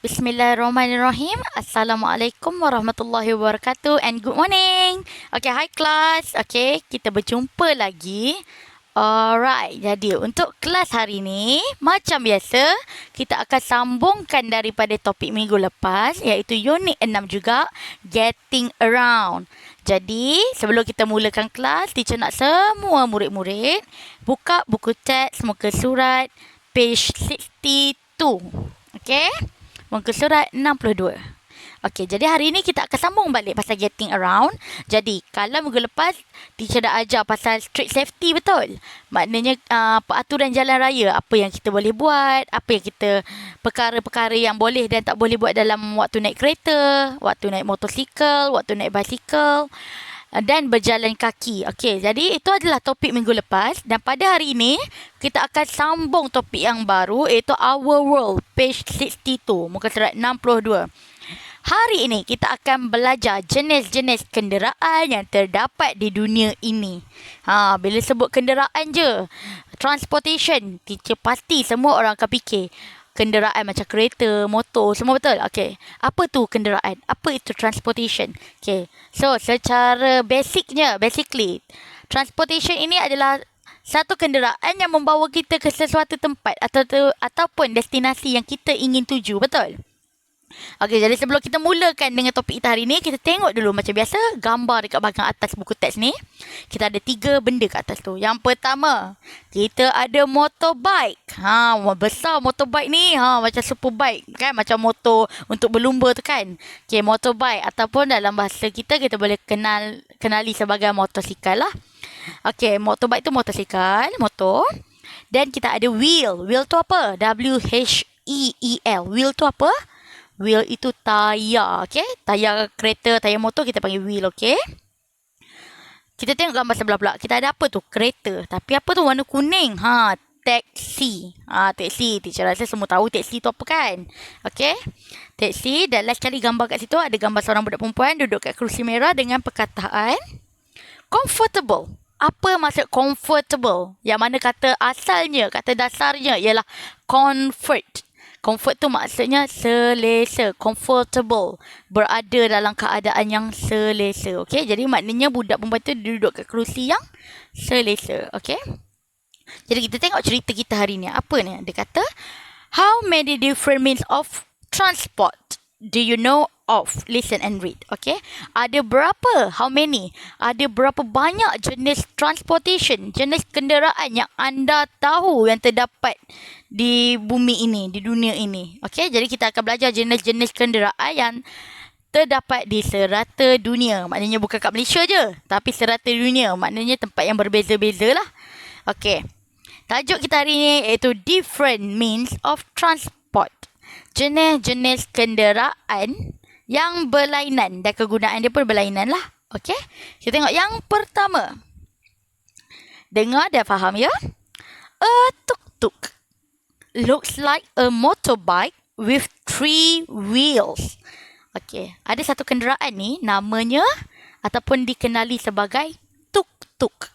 Bismillahirrahmanirrahim. Assalamualaikum warahmatullahi wabarakatuh and good morning. Okay, hi class. Okay, kita berjumpa lagi. Alright, jadi untuk kelas hari ni, macam biasa, kita akan sambungkan daripada topik minggu lepas, iaitu unit 6 juga, Getting Around. Jadi, sebelum kita mulakan kelas, teacher nak semua murid-murid buka buku teks muka surat page 62. Okay? Muka surat 62. Okey, jadi hari ini kita akan sambung balik pasal getting around. Jadi, kalau minggu lepas, teacher dah ajar pasal street safety, betul? Maknanya, peraturan jalan raya, apa yang kita boleh buat, apa yang kita, perkara-perkara yang boleh dan tak boleh buat dalam waktu naik kereta, waktu naik motosikal, waktu naik basikal dan berjalan kaki. Okey, jadi itu adalah topik minggu lepas dan pada hari ini kita akan sambung topik yang baru iaitu Our World page 62 muka surat 62. Hari ini kita akan belajar jenis-jenis kenderaan yang terdapat di dunia ini. Bila sebut kenderaan je, transportation, teacher pasti semua orang akan fikir kenderaan macam kereta, motor, semua betul? Okey. Apa tu kenderaan? Apa itu transportation? Okey. So, secara basically, transportation ini adalah satu kenderaan yang membawa kita ke sesuatu tempat ataupun destinasi yang kita ingin tuju, betul? Okey, jadi sebelum kita mulakan dengan topik kita hari ni, kita tengok dulu macam biasa gambar dekat bahagian atas buku teks ni. Kita ada 3 benda kat atas tu. Yang pertama, kita ada motorbike. Besar motorbike ni, macam superbike kan, macam motor untuk berlumba tu kan. Okey, motorbike ataupun dalam bahasa kita boleh kenali sebagai motosikal lah. Okey, motorbike tu motosikal, motor. Dan kita ada wheel. Wheel tu apa? W-H-E-E-L. Wheel tu apa? Wheel itu tayar, okey? Tayar kereta, tayar motor kita panggil wheel, okey? Kita tengok gambar sebelah pula. Kita ada apa tu? Kereta. Tapi apa tu warna kuning? Taxi. Taxi. Teacher rasa semua tahu taxi tu apa kan? Okey? Taxi. Dan last kali gambar kat situ ada gambar seorang budak perempuan duduk kat kerusi merah dengan perkataan comfortable. Apa maksud comfortable? Yang mana kata asalnya, kata dasarnya ialah comfort. Comfort tu maksudnya selesa, comfortable, berada dalam keadaan yang selesa. Okey, jadi maknanya budak perempuan tu duduk kat kerusi yang selesa. Okey. Jadi kita tengok cerita kita hari ni. Apa ni? Dia kata, how many different means of transport do you know of? Listen and read. Okay. Ada berapa? How many? Ada berapa banyak jenis transportation, jenis kenderaan yang anda tahu yang terdapat di bumi ini, di dunia ini. Okay. Jadi kita akan belajar jenis-jenis kenderaan yang terdapat di serata dunia. Maknanya bukan kat Malaysia je, tapi serata dunia. Maknanya tempat yang berbeza-beza lah. Okay. Tajuk kita hari ni iaitu different means of transport. Jenis-jenis kenderaan yang berlainan dan kegunaan dia pun berlainan lah. Okey. Kita tengok yang pertama. Dengar dan faham ya. A tuk-tuk looks like a motorbike with 3 wheels. Okey. Ada satu kenderaan ni namanya ataupun dikenali sebagai tuk-tuk.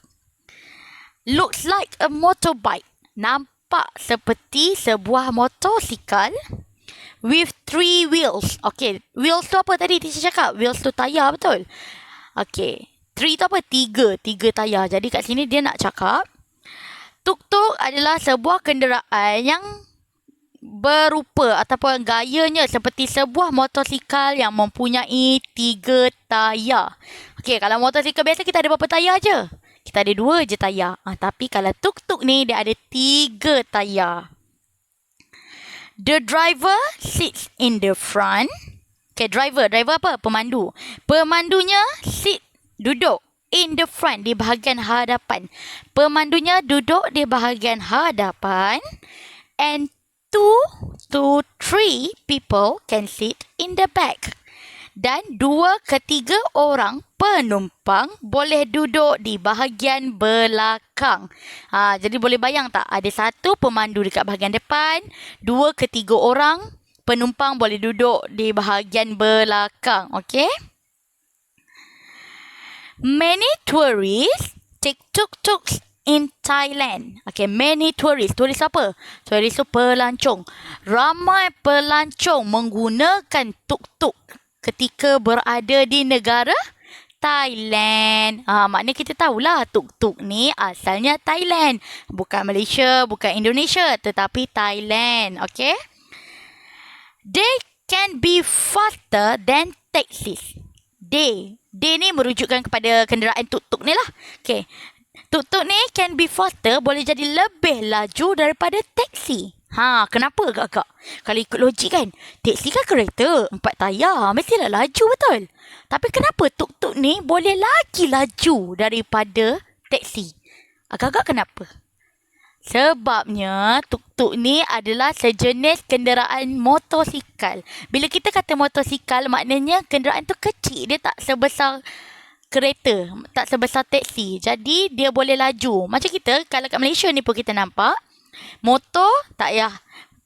Looks like a motorbike. Nampak seperti sebuah motosikal with 3 wheels. Okay. Wheels tu apa tadi teacher cakap? Wheels tu tayar, betul? Okay. 3 tu apa? 3 tayar. Jadi kat sini dia nak cakap tuk-tuk adalah sebuah kenderaan yang berupa ataupun gayanya seperti sebuah motosikal yang mempunyai 3 tayar. Okay. Kalau motosikal biasa kita ada berapa tayar je? Kita ada 2 je tayar. Tapi kalau tuk-tuk ni dia ada 3 tayar. The driver sits in the front. Okay, driver apa? Pemandu. Pemandunya duduk in the front, di bahagian hadapan. Pemandunya duduk di bahagian hadapan. And 2 to 3 people can sit in the back. Dan 2 ke 3 orang penumpang boleh duduk di bahagian belakang. Jadi boleh bayang tak? Ada 1 pemandu dekat bahagian depan, 2 ke 3 orang penumpang boleh duduk di bahagian belakang. Okey? Many tourists take tuk-tuks in Thailand. Okay, many tourists. Tourist apa? Tourist tu pelancong. Ramai pelancong menggunakan tuk-tuk ketika berada di negara Thailand. Maknanya kita tahulah tuk-tuk ni asalnya Thailand. Bukan Malaysia, bukan Indonesia, tetapi Thailand. Okay? They can be faster than taxis. They ni merujukkan kepada kenderaan tuk-tuk ni lah. Okay. Tuk-tuk ni can be faster, boleh jadi lebih laju daripada taksi. Kenapa agak-agak? Kalau ikut logik kan, taksi kan kereta, 4 tayar, mestilah laju betul. Tapi kenapa tuk-tuk ni boleh lagi laju daripada taksi? Agak-agak kenapa? Sebabnya tuk-tuk ni adalah sejenis kenderaan motosikal. Bila kita kata motosikal, maknanya kenderaan tu kecil. Dia tak sebesar kereta, tak sebesar taksi. Jadi dia boleh laju. Macam kita, kalau kat Malaysia ni pun kita nampak, motor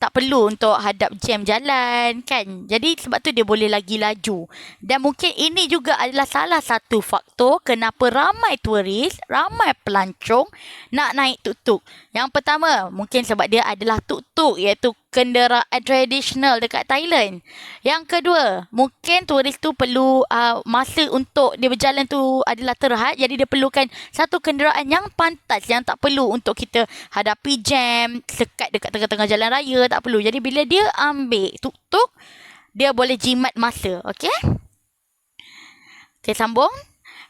tak perlu untuk hadap jam jalan kan. Jadi sebab tu dia boleh lagi laju. Dan mungkin ini juga adalah salah satu faktor kenapa ramai turis, ramai pelancong nak naik tuk-tuk. Yang pertama, mungkin sebab dia adalah tuk-tuk, iaitu kenderaan tradisional dekat Thailand. Yang kedua, mungkin turis tu perlu masa untuk dia berjalan tu adalah terhad. Jadi dia perlukan satu kenderaan yang pantas, yang tak perlu untuk kita hadapi jam, sekat dekat tengah-tengah jalan raya, tak perlu. Jadi bila dia ambil tuk-tuk, dia boleh jimat masa. Okay? Okay, sambung.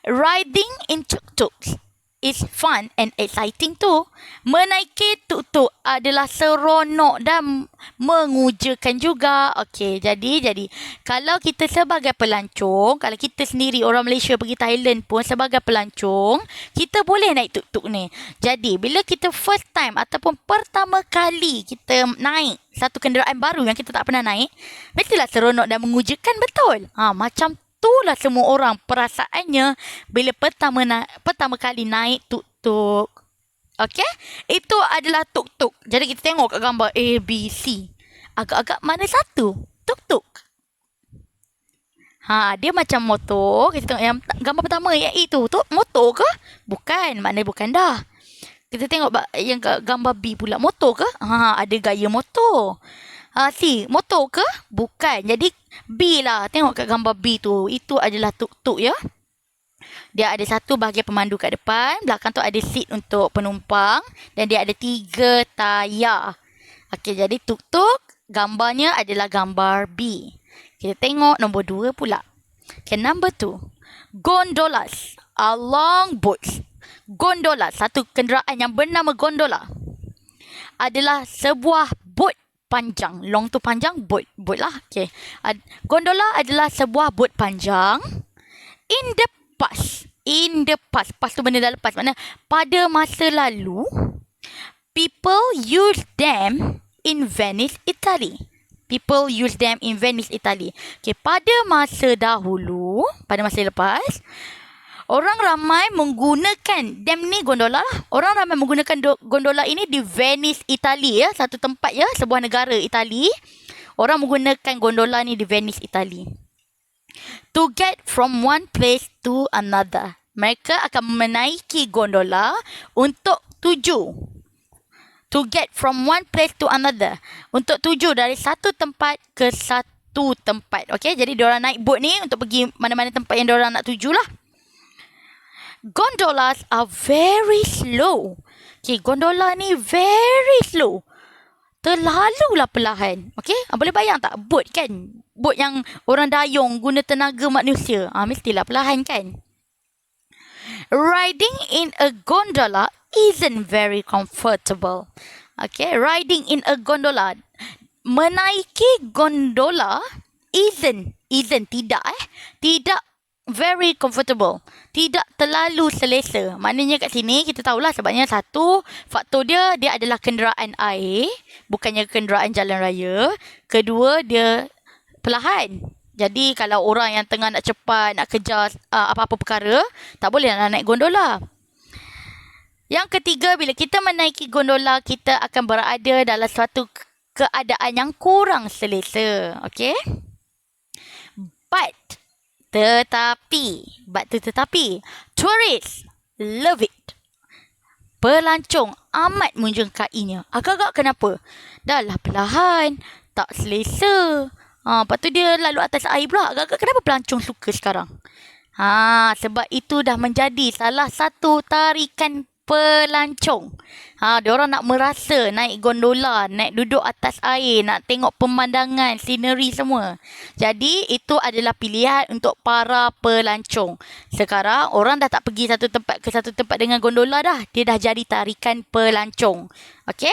Riding in tuk-tuk is fun and exciting too. Menaiki tuk-tuk adalah seronok dan mengujakan juga. Okey, jadi kalau kita sebagai pelancong, kalau kita sendiri orang Malaysia pergi Thailand pun sebagai pelancong, kita boleh naik tuk-tuk ni. Jadi bila kita first time ataupun pertama kali kita naik satu kenderaan baru yang kita tak pernah naik, mestilah seronok dan mengujakan, betul? Macam itulah semua orang perasaannya bila pertama kali naik tuk-tuk. Okey? Itu adalah tuk-tuk. Jadi kita tengok kat gambar A, B, C. Agak-agak mana satu? Tuk-tuk. Dia macam motor. Kita tengok yang gambar pertama yang itu. Tu motor ke? Bukan. Maknanya bukan dah. Kita tengok yang gambar B pula. Motor ke? Ada gaya motor. C, motor ke? Bukan. Jadi B lah. Tengok kat gambar B tu. Itu adalah tuk-tuk ya. Dia ada satu bahagian pemandu kat depan. Belakang tu ada seat untuk penumpang. Dan dia ada 3 tayar. Okey, jadi tuk-tuk gambarnya adalah gambar B. Kita tengok nombor 2 pula. Okay, number 2. Gondolas are long boats. Gondola, satu kenderaan yang bernama gondola, adalah sebuah bot panjang. Long tu panjang, boat lah. Okay. Gondola adalah sebuah bot panjang. In the past. Past tu benda dah lepas. Maknanya pada masa lalu, people use them in Venice, Italy. Okay, pada masa dahulu, pada masa lepas, orang ramai menggunakan gondola lah. Orang ramai menggunakan gondola ini di Venice, Italy ya, satu tempat ya, sebuah negara Itali. Orang menggunakan gondola ni di Venice, Italy. To get from one place to another. Mereka akan menaiki gondola untuk tuju. To get from one place to another. Untuk tuju dari satu tempat ke satu tempat. Okay, jadi diorang naik bot ni untuk pergi mana-mana tempat yang diorang nak tuju lah. Gondolas are very slow. Okay, gondola ni very slow. Terlalulah perlahan. Okay, boleh bayang tak? Bot kan? Bot yang orang dayung guna tenaga manusia. Mestilah perlahan kan? Riding in a gondola isn't very comfortable. Okay, riding in a gondola. Menaiki gondola tidak very comfortable. Tidak terlalu selesa. Maknanya kat sini kita tahulah sebabnya satu faktor dia adalah kenderaan air, bukannya kenderaan jalan raya. Kedua, dia perlahan. Jadi kalau orang yang tengah nak cepat, nak kejar apa-apa perkara, tak boleh nak naik gondola. Yang ketiga, bila kita menaiki gondola, kita akan berada dalam suatu keadaan yang kurang selesa. Okay? Tetapi, tourists love it. Pelancong amat menjengkainya. Agak-agak kenapa? Dah lah perlahan. Tak selesa. Lepas tu dia lalu atas air pula. Agak-agak kenapa pelancong suka sekarang? Sebab itu dah menjadi salah satu tarikan pelancong. Diorang nak merasa naik gondola, naik duduk atas air, nak tengok pemandangan, scenery semua. Jadi itu adalah pilihan untuk para pelancong. Sekarang orang dah tak pergi satu tempat ke satu tempat dengan gondola dah. Dia dah jadi tarikan pelancong. Okey?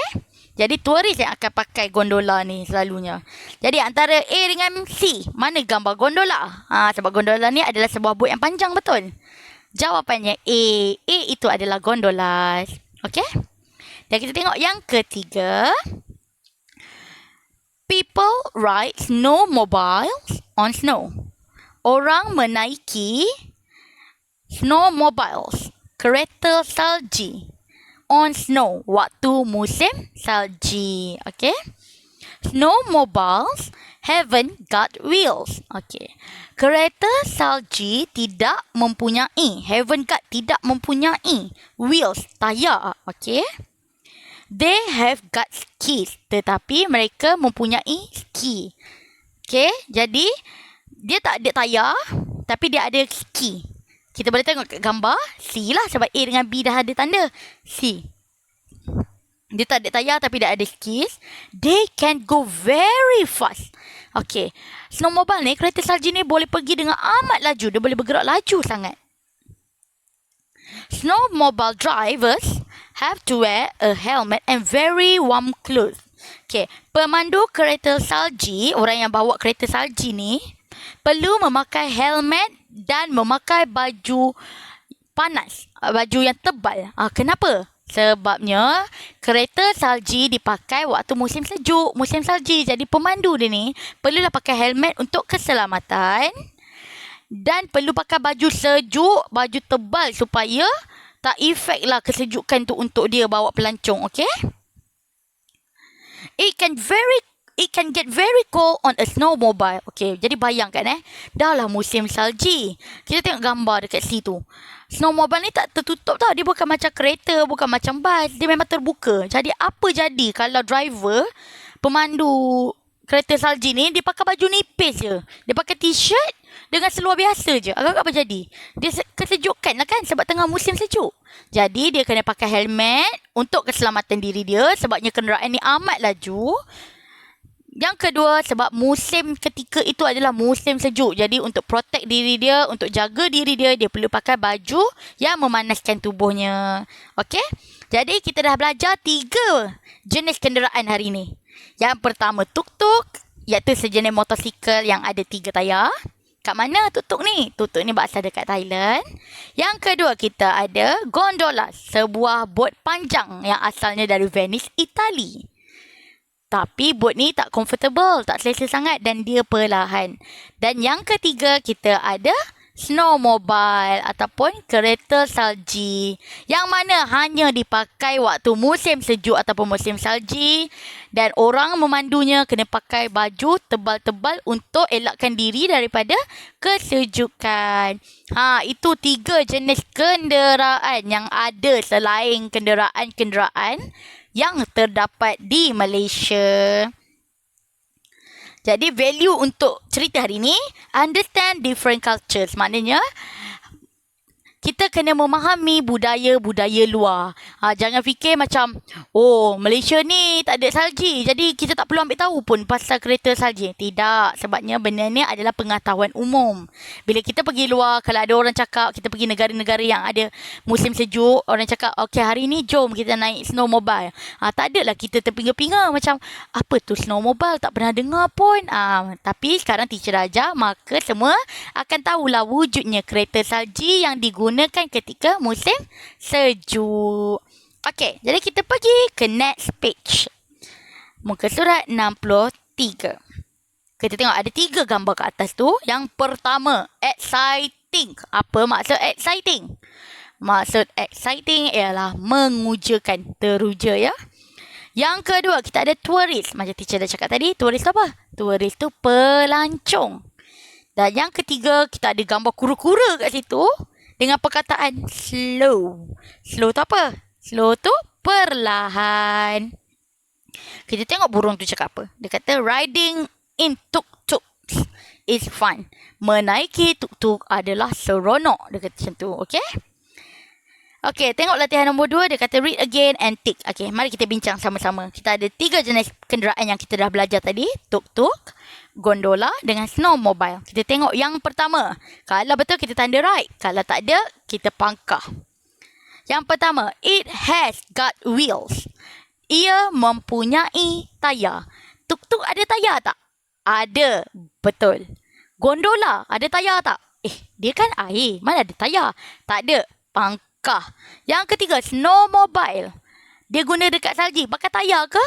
Jadi turis yang akan pakai gondola ni selalunya. Jadi antara A dengan C, mana gambar gondola? Sebab gondola ni adalah sebuah bot yang panjang, betul? Jawapannya A. A itu adalah gondola. Okey? Dan kita tengok yang ketiga. People ride snowmobiles on snow. Orang menaiki snowmobiles, kereta salji, on snow, waktu musim salji. Okay. Snowmobiles haven't got wheels. Okay. Kereta salji tidak mempunyai, tidak mempunyai wheels, tayar. Okay. They have got skis, tetapi mereka mempunyai ski. Okay. Jadi dia tak ada tayar, tapi dia ada ski. Kita boleh tengok kat gambar C lah, sebab A dengan B dah ada tanda C. Dia tak ada tayar tapi dia ada skis. They can go very fast. Okay. Snowmobile ni, kereta salji ni boleh pergi dengan amat laju. Dia boleh bergerak laju sangat. Snowmobile drivers have to wear a helmet and very warm clothes. Okay. Pemandu kereta salji, orang yang bawa kereta salji ni, perlu memakai helmet dan memakai baju panas, baju yang tebal. Kenapa? Sebabnya kereta salji dipakai waktu musim sejuk, musim salji. Jadi pemandu dia ni perlulah pakai helmet untuk keselamatan dan perlu pakai baju sejuk, baju tebal supaya tak efek lah kesejukan tu untuk dia bawa pelancong. Okay? It can get very cold on a snowmobile. Okay, jadi bayangkan dah lah musim salji. Kita tengok gambar dekat situ. Snowmobile ni tak tertutup tau. Dia bukan macam kereta, bukan macam bas. Dia memang terbuka. Jadi apa jadi kalau driver, pemandu kereta salji ni, dia pakai baju nipis je. Dia pakai t-shirt dengan seluar biasa je. Agak-agak apa jadi? Dia kesejukan lah kan, sebab tengah musim sejuk. Jadi dia kena pakai helmet untuk keselamatan diri dia, sebabnya kenderaan ni amat laju. Yang kedua, sebab musim ketika itu adalah musim sejuk. Jadi untuk protect diri dia, untuk jaga diri dia, dia perlu pakai baju yang memanaskan tubuhnya. Okey? Jadi kita dah belajar 3 jenis kenderaan hari ini. Yang pertama tuk-tuk, iaitu sejenis motosikal yang ada 3 tayar. Kat mana tuk-tuk ni? Tuk-tuk ni berasal dekat Thailand. Yang kedua kita ada gondola, sebuah bot panjang yang asalnya dari Venice, Itali. Tapi bot ni tak comfortable, tak selesa sangat dan dia perlahan. Dan yang ketiga kita ada snowmobile ataupun kereta salji, yang mana hanya dipakai waktu musim sejuk ataupun musim salji, dan orang memandunya kena pakai baju tebal-tebal untuk elakkan diri daripada kesejukan. Itu 3 jenis kenderaan yang ada selain kenderaan-kenderaan yang terdapat di Malaysia. Jadi value untuk cerita hari ni, understand different cultures. Maknanya kita kena memahami budaya-budaya luar. Jangan fikir macam, Malaysia ni tak ada salji, jadi kita tak perlu ambil tahu pun pasal kereta salji. Tidak, sebabnya benda ni adalah pengetahuan umum. Bila kita pergi luar, kalau ada orang cakap, kita pergi negara-negara yang ada musim sejuk, orang cakap, okay, hari ni jom kita naik snowmobile. Tak adalah kita terpinga-pinga macam, apa tu snowmobile, tak pernah dengar pun. Tapi sekarang teacher ajar, maka semua akan tahulah wujudnya kereta salji yang digunakan ketika musim sejuk. Okey, jadi kita pergi ke next page. Muka surat 63. Kita tengok ada 3 gambar kat atas tu. Yang pertama, exciting. Apa maksud exciting? Maksud exciting ialah mengujakan, teruja ya. Yang kedua, kita ada tourist. Macam teacher dah cakap tadi, tourist tu apa? Tourist tu pelancong. Dan yang ketiga, kita ada gambar kura-kura kat situ dengan perkataan slow. Slow tu apa? Slow tu perlahan. Kita tengok burung tu cakap apa. Dia kata riding in tuk-tuk is fun. Menaiki tuk-tuk adalah seronok. Dia kata macam tu. Okay? Okay, tengok latihan nombor 2. Dia kata read again and tick. Okay, mari kita bincang sama-sama. Kita ada 3 jenis kenderaan yang kita dah belajar tadi. Tuk-tuk, gondola dengan snowmobile. Kita tengok yang pertama. Kalau betul, kita tanda right. Kalau tak ada, kita pangkah. Yang pertama, it has got wheels. Ia mempunyai tayar. Tuk-tuk ada tayar tak? Ada. Betul. Gondola ada tayar tak? Dia kan air. Mana ada tayar? Tak ada. Pangkah. Yang ketiga, snowmobile. Dia guna dekat salji. Pakai tayar ke?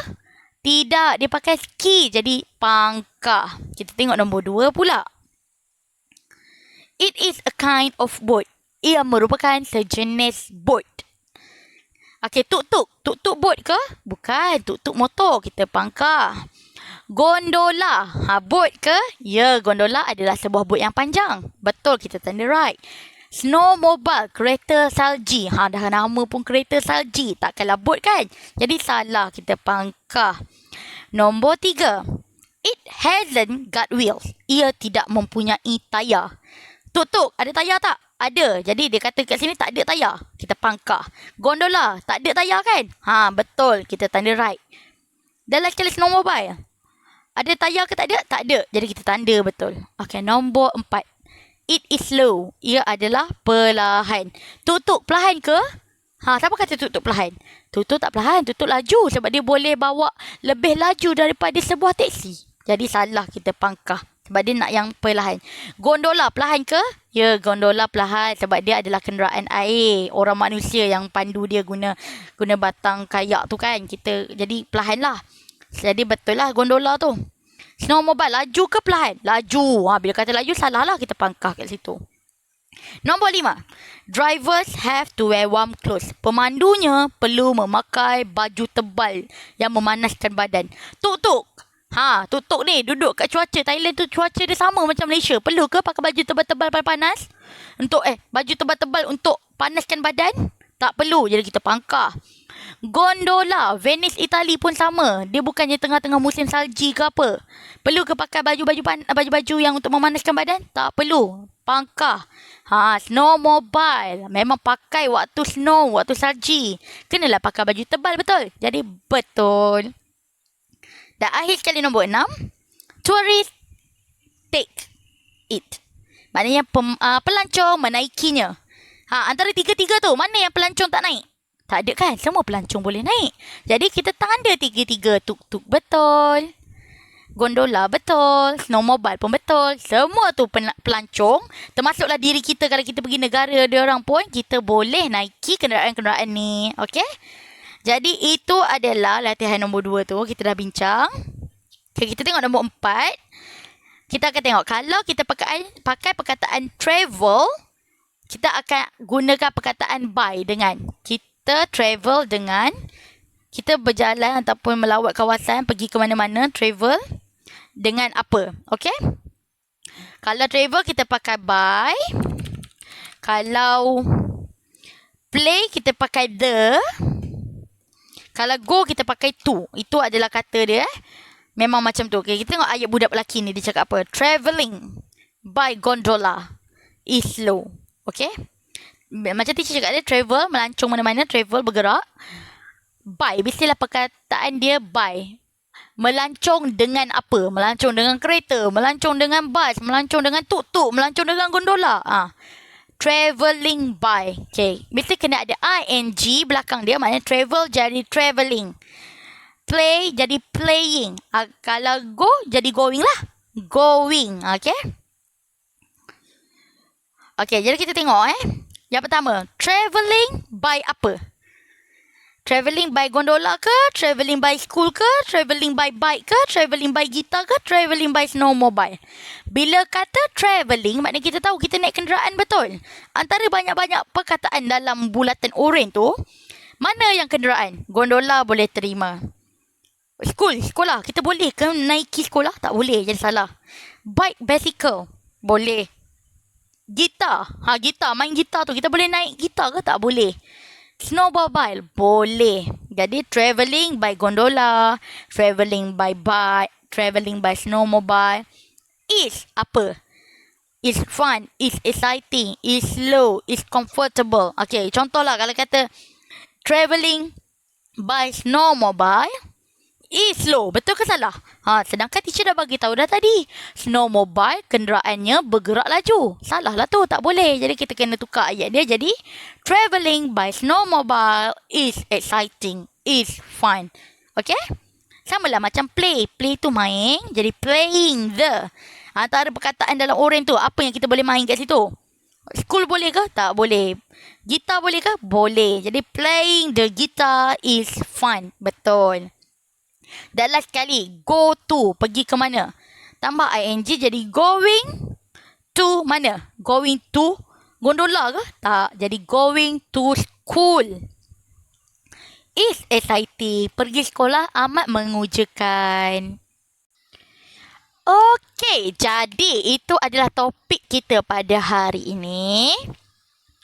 Tidak. Dia pakai ski. Jadi pangkah. Kita tengok nombor 2 pula. It is a kind of boat. Ia merupakan sejenis boat. Okey, tuk-tuk. Tuk-tuk boat ke? Bukan. Tuk-tuk motor. Kita pangkah. Gondola. Boat ke? Ya, gondola adalah sebuah boat yang panjang. Betul, kita tanda right. Snowmobile. Kereta salji. Dah nama pun kereta salji. Takkanlah boat kan? Jadi salah. Kita pangkah. Nombor 3. It hasn't got wheels. Ia tidak mempunyai tayar. Tuk-tuk. Ada tayar tak? Ada. Jadi dia kata kat sini tak ada tayar. Kita pangkah. Gondola. Tak ada tayar kan? Betul. Kita tanda right. Dalam skala snowmobile. Ada tayar ke tak ada? Tak ada. Jadi kita tanda betul. Okey, nombor 4. It is slow. Ia adalah perlahan. Tuk-tuk perlahan ke? Siapa kata tuk-tuk perlahan? Tuk-tuk tak perlahan. Tuk-tuk laju sebab dia boleh bawa lebih laju daripada sebuah teksi. Jadi salah, kita pangkah. Sebab dia nak yang perlahan. Gondola perlahan ke? Ya, gondola perlahan sebab dia adalah kenderaan air. Orang manusia yang pandu dia guna batang kayak tu kan. Jadi perlahan lah. Jadi betul lah gondola tu. Snowmobile laju ke perlahan? Laju. Bila kata laju, salah lah, kita pangkah kat situ. Nombor 5. Drivers have to wear warm clothes. Pemandunya perlu memakai baju tebal yang memanaskan badan. Tuk-tuk. Tuk-tuk ni duduk kat cuaca Thailand tu, cuaca dia sama macam Malaysia. Perlu ke pakai baju tebal-tebal panas? Baju tebal-tebal untuk panaskan badan? Tak perlu. Jadi kita pangkah. Gondola. Venice, Itali pun sama. Dia bukannya tengah-tengah musim salji ke apa. Perlu ke pakai baju-baju yang untuk memanaskan badan? Tak perlu. Pangkah. Snowmobile. Memang pakai waktu snow, waktu salji. Kenalah pakai baju tebal, betul? Jadi betul. Dan akhir sekali nombor 6. Tourist take it. Maknanya pelancong menaikinya. Antara tiga-tiga tu, mana yang pelancong tak naik? Tak ada kan? Semua pelancong boleh naik. Jadi kita tanda tiga-tiga. Tuk-tuk betul. Gondola betul. Snowmobile pun betul. Semua tu pelancong. Termasuklah diri kita kalau kita pergi negara dia orang pun, kita boleh naiki kenderaan-kenderaan ni. Okey? Jadi itu adalah latihan nombor 2 tu. Kita dah bincang. Okay, kita tengok nombor 4. Kita akan tengok. Kalau kita pakai perkataan travel, kita akan gunakan perkataan by dengan. Kita travel dengan, kita berjalan ataupun melawat kawasan, pergi ke mana-mana, travel dengan apa. Okay? Kalau travel, kita pakai by. Kalau play, kita pakai the. Kalau go, kita pakai to. Itu adalah kata dia. Memang macam tu. Okay, kita tengok ayat budak lelaki ni. Dia cakap apa? Travelling by gondola is slow. Okay. Macam teacher cakap dia, travel, melancong mana-mana. Travel, bergerak. By, mestilah perkataan dia by. Melancong dengan apa? Melancong dengan kereta. Melancong dengan bas. Melancong dengan tuk-tuk. Melancong dengan gondola. Travelling by. Okay. Mesti kena ada ing belakang dia. Maknanya travel jadi travelling. Play jadi playing. Kalau go jadi going lah. Going. Okay. Okay. Jadi kita tengok Yang pertama. Travelling by apa? Travelling by gondola ke? Travelling by school ke? Travelling by bike ke? Travelling by gitar ke? Travelling by snowmobile. Bila kata travelling, maknanya kita tahu kita naik kenderaan, betul? Antara banyak-banyak perkataan dalam bulatan oranye tu, mana yang kenderaan? Gondola boleh terima. Sekolah. Kita boleh ke naiki sekolah? Tak boleh, jadi salah. Bike, bicycle. Boleh. Gitar. Gitar. Main gitar tu. Kita boleh naik gitar ke? Tak boleh. snowmobile? Boleh. Jadi travelling by gondola, travelling by bike, travelling by snowmobile is apa? Is fun, is exciting, is slow, is comfortable. Okay, contohlah kalau kata travelling by snowmobile is slow. Betul ke salah? Sedangkan teacher dah bagi tahu dah tadi. Snowmobile kenderaannya bergerak laju. Salah lah tu, tak boleh. Jadi kita kena tukar ayat dia jadi travelling by snowmobile is exciting, is fun. Okay? Sama lah macam play. Play tu main, jadi playing the. Antara perkataan dalam oren tu, apa yang kita boleh main kat situ? School boleh ke? Tak boleh. Gitar boleh ke? Boleh. Jadi playing the guitar is fun. Betul. Dan last sekali, go to, pergi ke mana? Tambah ing jadi going to mana? Going to gondola ke? Tak, jadi going to school. Is exciting, pergi sekolah amat mengujakan. Okey, jadi itu adalah topik kita pada hari ini.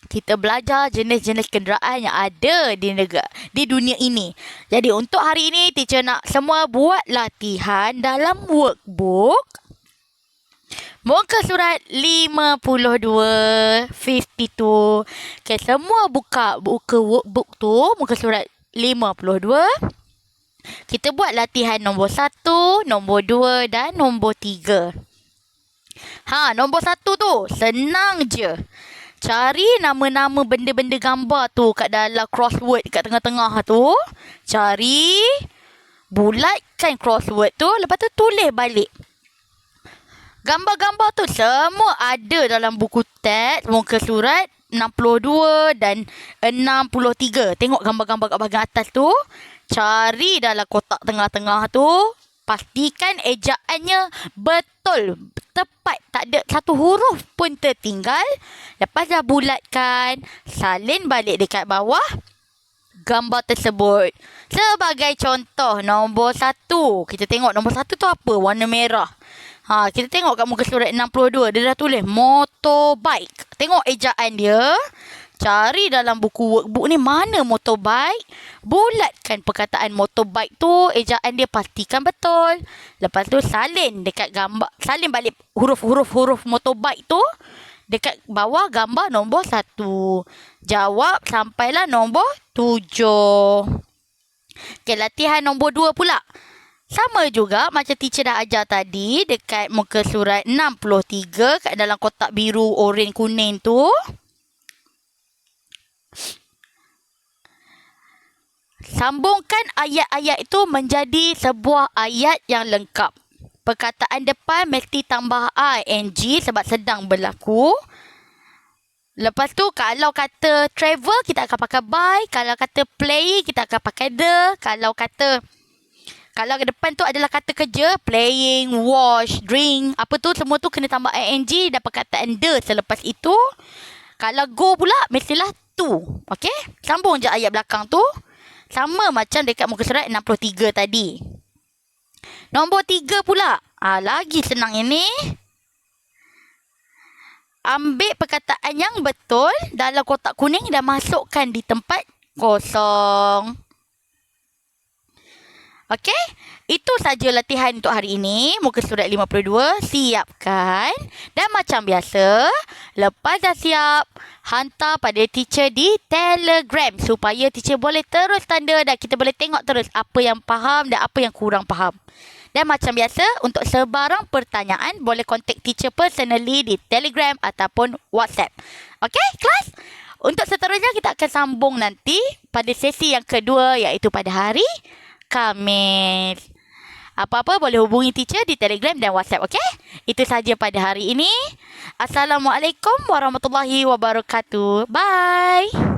Kita belajar jenis-jenis kenderaan yang ada di dunia ini. Jadi untuk hari ini, teacher nak semua buat latihan dalam workbook. Muka surat 52. Okay, semua buka workbook tu, muka surat 52. Kita buat latihan nombor 1, nombor 2 dan nombor 3. Nombor 1 tu, senang je. Cari nama-nama benda-benda gambar tu kat dalam crossword kat tengah-tengah tu. Cari, bulatkan crossword tu, lepas tu tulis balik. Gambar-gambar tu semua ada dalam buku teks muka surat 62 dan 63. Tengok gambar-gambar kat bahagian atas tu. Cari dalam kotak tengah-tengah tu. Pastikan ejaannya betul, tepat, tak ada satu huruf pun tertinggal. Lepas dah bulatkan, salin balik dekat bawah gambar tersebut. Sebagai contoh, nombor 1. Kita tengok nombor 1 tu apa? Warna merah. Kita tengok kat muka surat 62. Dia dah tulis motorbike. Tengok ejaan dia. Cari dalam buku workbook ni mana motorbike. Bulatkan perkataan motorbike tu. Ejaan dia pastikan betul. Lepas tu salin dekat gambar. Salin balik huruf motorbike tu dekat bawah gambar nombor 1. Jawab sampailah nombor 7. Okay, latihan nombor 2 pula. Sama juga macam teacher dah ajar tadi dekat muka surat 63 kat dalam kotak biru, oren, kuning tu. Sambungkan ayat-ayat itu menjadi sebuah ayat yang lengkap. Perkataan depan mesti tambah ing sebab sedang berlaku. Lepas tu kalau kata travel kita akan pakai by. Kalau kata play kita akan pakai the. Kalau ke depan tu adalah kata kerja, playing, wash, drink, apa tu semua tu kena tambah ing dan perkataan the selepas itu. Kalau go pula mestilah to. Okey? Sambung je ayat belakang tu. Sama macam dekat muka surat 63 tadi. Nombor 3 pula. Lagi senang ini. Ambil perkataan yang betul dalam kotak kuning dan masukkan di tempat kosong. Okey? Itu saja latihan untuk hari ini. Muka surat 52. Siapkan. Dan macam biasa, lepas dah siap, hantar pada teacher di Telegram. Supaya teacher boleh terus tanda dan kita boleh tengok terus apa yang faham dan apa yang kurang faham. Dan macam biasa, untuk sebarang pertanyaan, boleh contact teacher personally di Telegram ataupun WhatsApp. Okey, kelas? Untuk seterusnya, kita akan sambung nanti pada sesi yang kedua, iaitu pada hari Khamis. Apa-apa boleh hubungi teacher di Telegram dan WhatsApp, okey? Itu saja pada hari ini. Assalamualaikum warahmatullahi wabarakatuh. Bye.